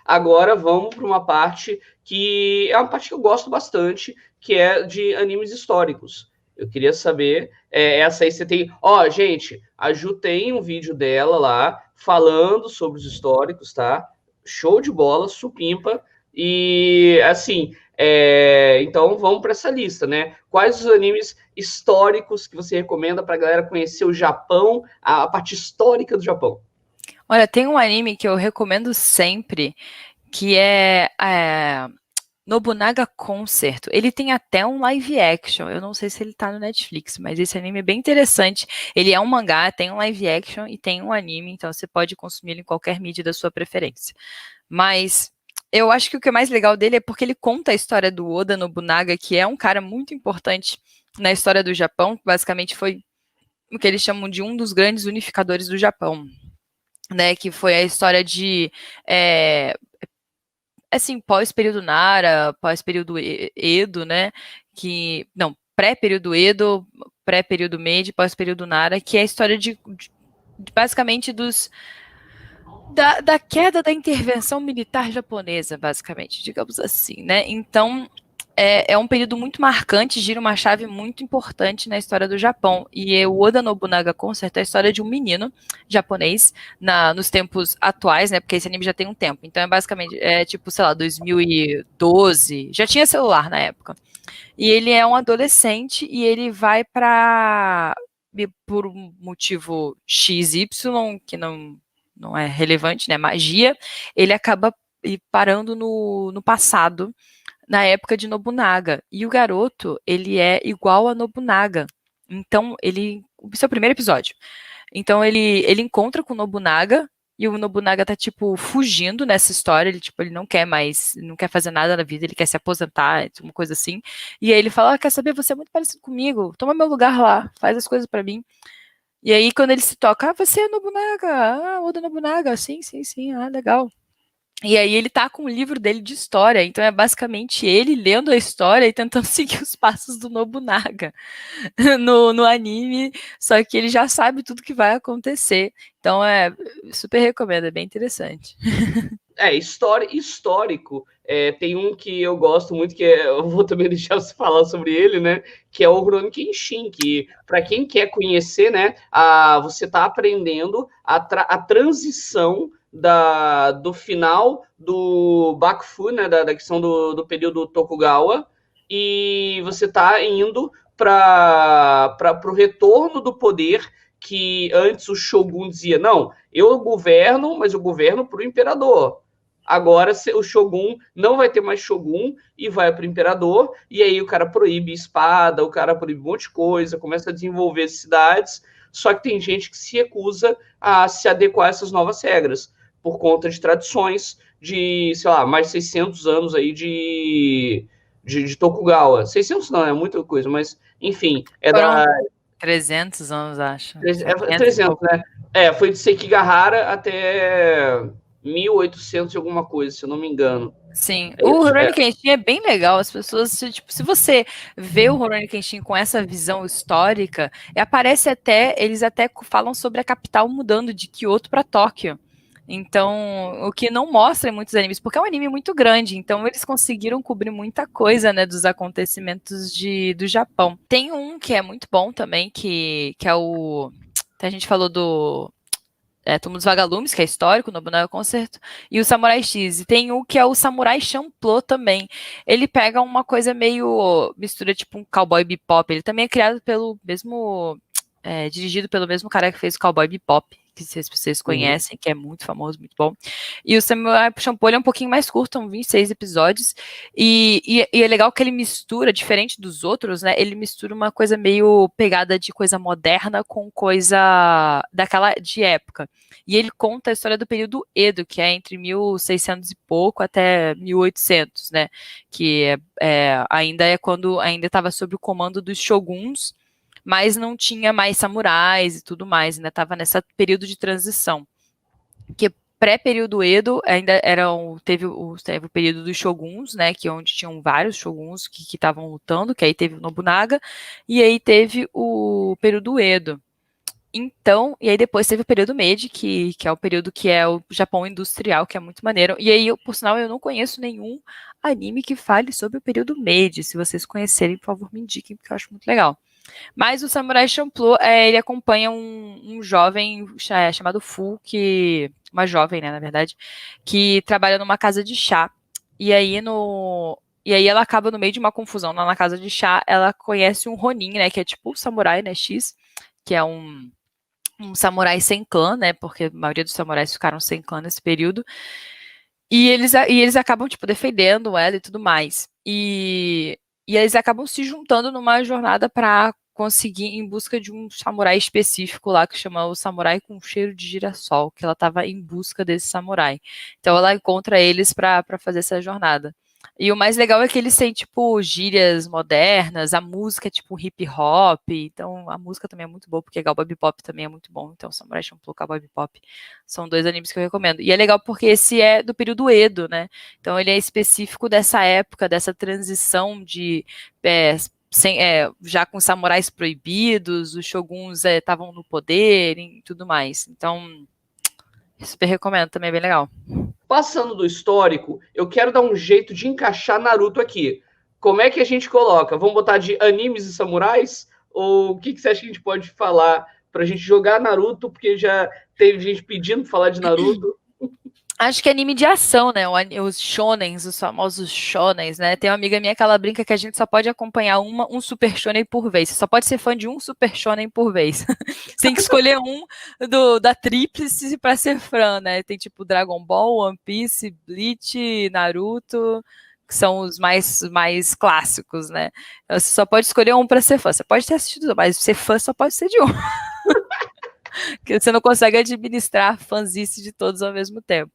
Agora vamos para uma parte que é uma parte que eu gosto bastante, que é de animes históricos. Eu queria saber, essa aí você tem... Ó, gente, a Ju tem um vídeo dela lá, falando sobre os históricos, tá? Show de bola, supimpa. E, assim, então vamos para essa lista, né? Quais os animes históricos que você recomenda para a galera conhecer o Japão, a parte histórica do Japão? Olha, tem um anime que eu recomendo sempre, que é Nobunaga Concerto. Ele tem até um live action. Eu não sei se ele tá no Netflix, mas esse anime é bem interessante. Ele é um mangá, tem um live action e tem um anime, então você pode consumir ele em qualquer mídia da sua preferência. Mas eu acho que o que é mais legal dele é porque ele conta a história do Oda Nobunaga, que é um cara muito importante na história do Japão. Basicamente foi o que eles chamam de um dos grandes unificadores do Japão, né? Que foi a história de assim, pós-período Nara, pós-período Edo, né? Não, pré-período Edo, pré-período Meiji, pós-período Nara, que é a história de basicamente da queda da intervenção militar japonesa, basicamente, digamos assim, né? Então, é um período muito marcante, gira uma chave muito importante na história do Japão. E o Oda Nobunaga Concerto é a história de um menino japonês nos tempos atuais, né? Porque esse anime já tem um tempo. Então, basicamente, tipo, sei lá, 2012. Já tinha celular na época. E ele é um adolescente e ele vai por um motivo XY, que não é relevante, né? Magia, ele acaba parando no passado, na época de Nobunaga. E o garoto, ele é igual a Nobunaga. Então, esse é o primeiro episódio. Então, ele encontra com o Nobunaga, e o Nobunaga tá, tipo, fugindo nessa história. Ele não quer mais, não quer fazer nada na vida, ele quer se aposentar, uma coisa assim. E aí ele fala, quer saber, você é muito parecido comigo, toma meu lugar lá, faz as coisas pra mim. E aí, quando ele se toca, você é Nobunaga, Oda Nobunaga, sim, sim, sim, legal. E aí ele tá com o livro dele de história, então é basicamente ele lendo a história e tentando seguir os passos do Nobunaga no anime, só que ele já sabe tudo que vai acontecer. Então super recomendo, é bem interessante. Histórico. Tem um que eu gosto muito, eu vou também deixar você falar sobre ele, né? Que é o Rurouni Kenshin, que para quem quer conhecer, né? Você está aprendendo a transição do final do Bakufu, né? Da questão do período Tokugawa, e você está indo para o retorno do poder que antes o Shogun dizia, não, eu governo, mas eu governo para o imperador. Agora o Shogun não vai ter mais Shogun e vai para o Imperador, e aí o cara proíbe espada, o cara proíbe um monte de coisa, começa a desenvolver cidades, só que tem gente que se recusa a se adequar a essas novas regras, por conta de tradições de, sei lá, mais 600 anos aí de Tokugawa. 600 não, é muita coisa, mas enfim, Foram 300 anos, acho. 300, né? Foi de Sekigahara até 1800 e alguma coisa, se eu não me engano. Sim, o Rurouni Kenshin é bem legal. As pessoas, se você vê o Rurouni Kenshin com essa visão histórica, eles até falam sobre a capital mudando de Kyoto para Tóquio. Então, o que não mostra em muitos animes, porque é um anime muito grande, então eles conseguiram cobrir muita coisa, né, dos acontecimentos do Japão. Tem um que é muito bom também, que é o... A gente falou do Túmulo dos Vagalumes, que é histórico, Nobunaga Concerto, e o Samurai X. E tem o que é o Samurai Champloo também. Ele pega uma coisa meio mistura tipo um Cowboy Bebop. Ele também é criado pelo mesmo... dirigido pelo mesmo cara que fez o Cowboy Bebop, que vocês conhecem, que é muito famoso, muito bom. E o Samurai Champloo é um pouquinho mais curto, são 26 episódios, e é legal que ele mistura, diferente dos outros, né, ele mistura uma coisa meio pegada de coisa moderna com coisa de época. E ele conta a história do período Edo, que é entre 1600 e pouco até 1800, né, que ainda é quando ainda estava sob o comando dos shoguns, mas não tinha mais samurais e tudo mais, ainda estava nesse período de transição. Que pré-período Edo, ainda teve o período dos shoguns, né, que onde tinham vários shoguns que estavam lutando, que aí teve o Nobunaga, e aí teve o período Edo. Então, e aí depois teve o período Meiji, que é o período que é o Japão industrial, que é muito maneiro. E aí, por sinal, eu não conheço nenhum anime que fale sobre o período Meiji. Se vocês conhecerem, por favor, me indiquem, porque eu acho muito legal. Mas o Samurai Champloo, ele acompanha um jovem chamado Fu, uma jovem, né, na verdade, que trabalha numa casa de chá. E aí ela acaba no meio de uma confusão lá na casa de chá, ela conhece um Ronin, né, que é tipo o samurai, né, X, que é um samurai sem clã, né, porque a maioria dos samurais ficaram sem clã nesse período. E eles acabam, tipo, defendendo ela e tudo mais. E eles acabam se juntando numa jornada para conseguir em busca de um samurai específico lá, que chama o Samurai com Cheiro de Girassol, que ela estava em busca desse samurai. Então ela encontra eles para fazer essa jornada. E o mais legal é que eles têm, tipo, gírias modernas, a música é tipo hip hop, então a música também é muito boa, porque Cowboy Bebop também é muito bom, então Samurai Champloo, Cowboy Bebop são 2 animes que eu recomendo. E é legal porque esse é do período Edo, né? Então ele é específico dessa época, dessa transição de já com samurais proibidos, os shoguns estavam no poder e tudo mais. Então, super recomendo, também é bem legal. Passando do histórico, eu quero dar um jeito de encaixar Naruto aqui. Como é que a gente coloca? Vamos botar de animes e samurais? Ou o que você acha que a gente pode falar pra gente jogar Naruto? Porque já teve gente pedindo pra falar de Naruto. Acho que é anime de ação, né? Os shonens, os famosos shonens, né? Tem uma amiga minha que ela brinca que a gente só pode acompanhar um super shonen por vez. Você só pode ser fã de um super shonen por vez. Você tem que escolher um da tríplice pra ser fã, né? Tem tipo Dragon Ball, One Piece, Bleach, Naruto, que são os mais clássicos, né? Então, você só pode escolher um pra ser fã. Você pode ter assistido, mas ser fã só pode ser de um. Porque você não consegue administrar a fanzice de todos ao mesmo tempo.